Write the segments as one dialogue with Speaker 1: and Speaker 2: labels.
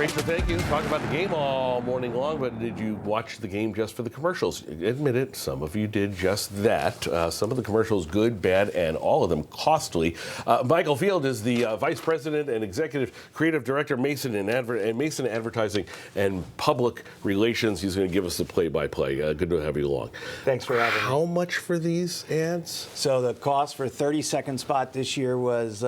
Speaker 1: Great to thank you. Talk about the game all morning long, but did you watch the game just for the commercials? Admit it, some of you did just that. Some of the commercials good, bad, and all of them costly. Michael Field is the Vice President and Executive Creative Director, Mason Advertising and Public Relations. He's going to give us the play-by-play. Good to have you along.
Speaker 2: Thanks for having me.
Speaker 1: How much for these ads?
Speaker 2: So the cost for 30-second spot this year was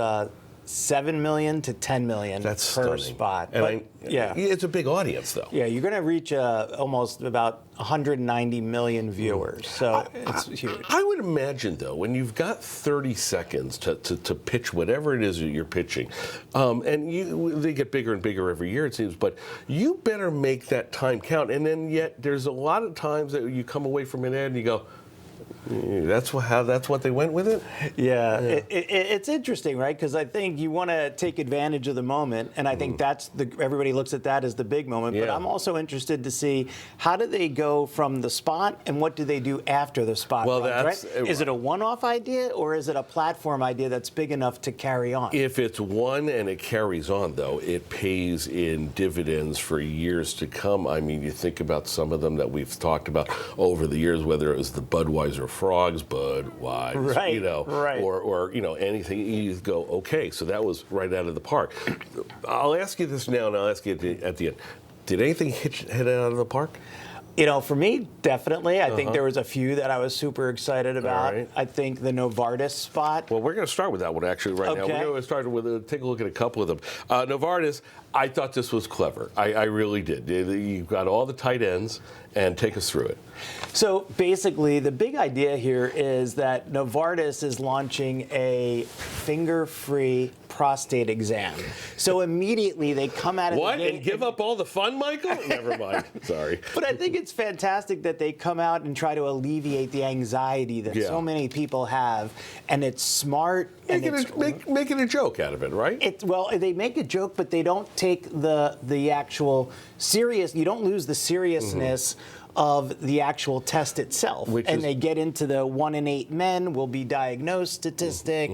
Speaker 2: $7 million to $10 million per
Speaker 1: stunning.
Speaker 2: spot.
Speaker 1: And
Speaker 2: yeah,
Speaker 1: it's a big audience, though.
Speaker 2: yeah, you're going to reach almost about 190 million viewers. So it's huge.
Speaker 1: I would imagine, though, when you've got 30 seconds to pitch whatever it is that you're pitching, and they get bigger and bigger every year, it seems, but you better make that time count. And then yet there's a lot of times that you come away from an ad and you go, that's what they went with it?
Speaker 2: Yeah. It's interesting, right? Because I think you want to take advantage of the moment, and I think everybody looks at that as the big moment.
Speaker 1: Yeah.
Speaker 2: But I'm also interested to see how do they go from the spot, and what do they do after the spot?
Speaker 1: Well,
Speaker 2: runs, right? Is it a one-off idea, or is it a platform idea that's big enough to carry on?
Speaker 1: If it's one and it carries on, though, it pays in dividends for years to come. I mean, you think about some of them that we've talked about over the years, whether it was the Budweiser Frogs, Budweiser,
Speaker 2: right.
Speaker 1: or anything. You go, okay, so that was right out of the park. I'll ask you this now, and I'll ask you at the end. Did anything hit out of the park?
Speaker 2: For me, definitely. I think there was a few that I was super excited about.
Speaker 1: Right.
Speaker 2: I think the Novartis spot.
Speaker 1: Well, we're going to start with that one actually right now.
Speaker 2: Okay.
Speaker 1: We're going to start with take a look at a couple of them. Novartis, I thought this was clever. I really did. You've got all the tight ends, and take us through it.
Speaker 2: So basically, the big idea here is that Novartis is launching a finger-free prostate exam. So immediately they come out of
Speaker 1: What?
Speaker 2: the gate
Speaker 1: And give up all the fun, Michael? Never mind. Sorry.
Speaker 2: But I think it's fantastic that they come out and try to alleviate the anxiety that so many people have, and it's smart.
Speaker 1: Making a joke out of it, right?
Speaker 2: Well, they make a joke, but they don't take the actual serious. You don't lose the seriousness of the actual test itself. They get into the 1 in 8 men will be diagnosed statistic.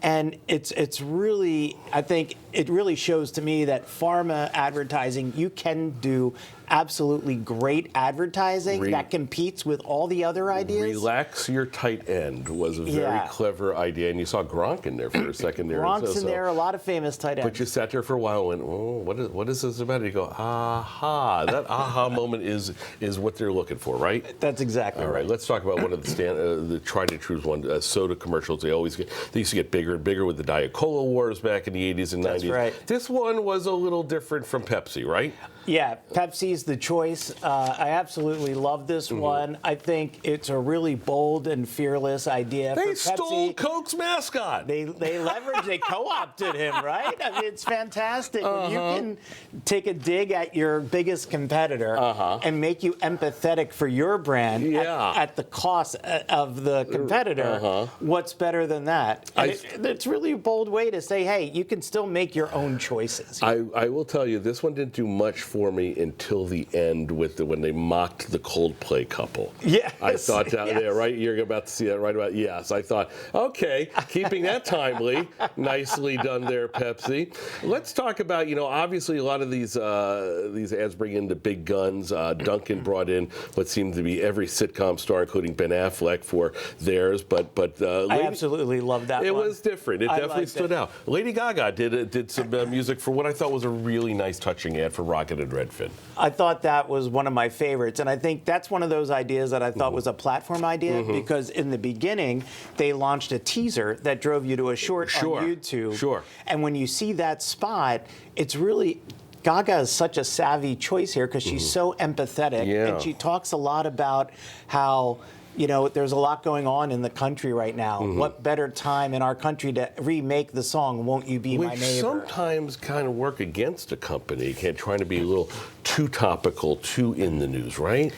Speaker 2: And it's really, I think it really shows to me that pharma advertising, you can do absolutely great advertising that competes with all the other ideas.
Speaker 1: Relax your tight end was a very clever idea, and you saw Gronk in there for a second there.
Speaker 2: Gronk's in there, a lot of famous tight ends.
Speaker 1: But you sat there for a while and went, oh, what is this about? And you go, aha. That aha moment is what they're looking for, right?
Speaker 2: That's exactly
Speaker 1: right. All right, let's talk about one of the tried and true one, soda commercials. They used to get bigger and bigger with the Diet Cola wars back in the 80s and 90s.
Speaker 2: That's right.
Speaker 1: This one was a little different from Pepsi, right?
Speaker 2: Yeah, Pepsi's the choice. I absolutely love this one. I think it's a really bold and fearless idea.
Speaker 1: They
Speaker 2: for Pepsi.
Speaker 1: stole Coke's mascot.
Speaker 2: They leveraged, they co-opted him, right? I mean, it's fantastic. When you can take a dig at your biggest competitor and make you empathetic for your brand at the cost of the competitor, what's better than that? It's really a bold way to say, hey, you can still make your own choices.
Speaker 1: I will tell you, this one didn't do much for me until the end when they mocked the Coldplay couple.
Speaker 2: Yes.
Speaker 1: I thought down there, right? You're about to see that right about, yes. I thought, okay, keeping that timely. Nicely done there, Pepsi. Let's talk about, obviously a lot of these ads bring in the big guns. Duncan brought in what seemed to be every sitcom star, including Ben Affleck, for theirs. But
Speaker 2: I absolutely love that
Speaker 1: It
Speaker 2: one.
Speaker 1: was different. It definitely stood out. Lady Gaga did some music for what I thought was a really nice, touching ad for Rocket and Redfin.
Speaker 2: I thought that was one of my favorites, and I think that's one of those ideas that I thought was a platform idea because in the beginning they launched a teaser that drove you to a short on YouTube.
Speaker 1: Sure.
Speaker 2: And when you see that spot, it's really Gaga is such a savvy choice here because she's so empathetic, and she talks a lot about how there's a lot going on in the country right now. What better time in our country to remake the song, Won't You Be My Neighbor?
Speaker 1: Which sometimes kind of work against a company, trying to be a little too topical, too in the news, right?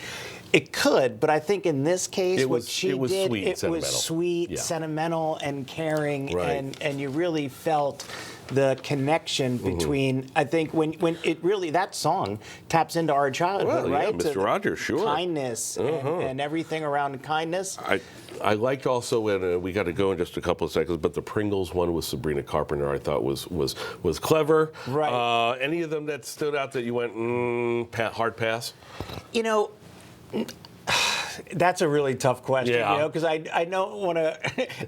Speaker 2: It could, but I think in this case,
Speaker 1: It
Speaker 2: what
Speaker 1: was-
Speaker 2: she
Speaker 1: it was
Speaker 2: did,
Speaker 1: sweet,
Speaker 2: it
Speaker 1: sentimental.
Speaker 2: was sweet,
Speaker 1: Yeah.
Speaker 2: sentimental, and caring,
Speaker 1: Right.
Speaker 2: and you really felt the connection between. I think when it really that song taps into our childhood,
Speaker 1: Well, yeah,
Speaker 2: right?
Speaker 1: Mr.
Speaker 2: To
Speaker 1: Rogers, sure.
Speaker 2: kindness and everything around kindness.
Speaker 1: I liked also when we got to go in just a couple of seconds, but the Pringles one with Sabrina Carpenter I thought was clever.
Speaker 2: Right.
Speaker 1: Any of them that stood out that you went hard pass?
Speaker 2: You know, that's a really tough question.
Speaker 1: Yeah.
Speaker 2: You know, because I don't want to.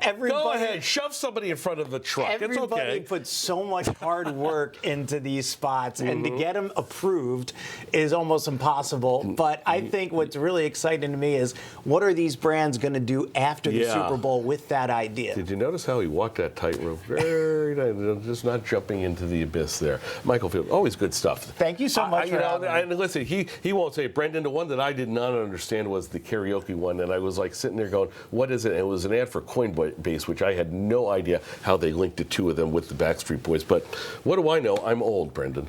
Speaker 2: Everybody.
Speaker 1: Go ahead, shove somebody in front of the truck. It's
Speaker 2: Everybody
Speaker 1: okay.
Speaker 2: puts so much hard work into these spots, and
Speaker 1: Mm-hmm.
Speaker 2: to get them approved is almost impossible. But I think what's really exciting to me is what are these brands going to do after the
Speaker 1: Yeah.
Speaker 2: Super Bowl with that idea?
Speaker 1: Did you notice how he walked that tightrope? Very nice, just not jumping into the abyss there. Michael Field, always good stuff.
Speaker 2: Thank you so much for having me.
Speaker 1: And listen, he won't say it. Brendan, the one that I did not understand was the karaoke one, and I was like sitting there going, what is it? And it was an ad for Coinbase, which I had no idea how they linked the two of them with the Backstreet Boys. But what do I know? I'm old, Brendan.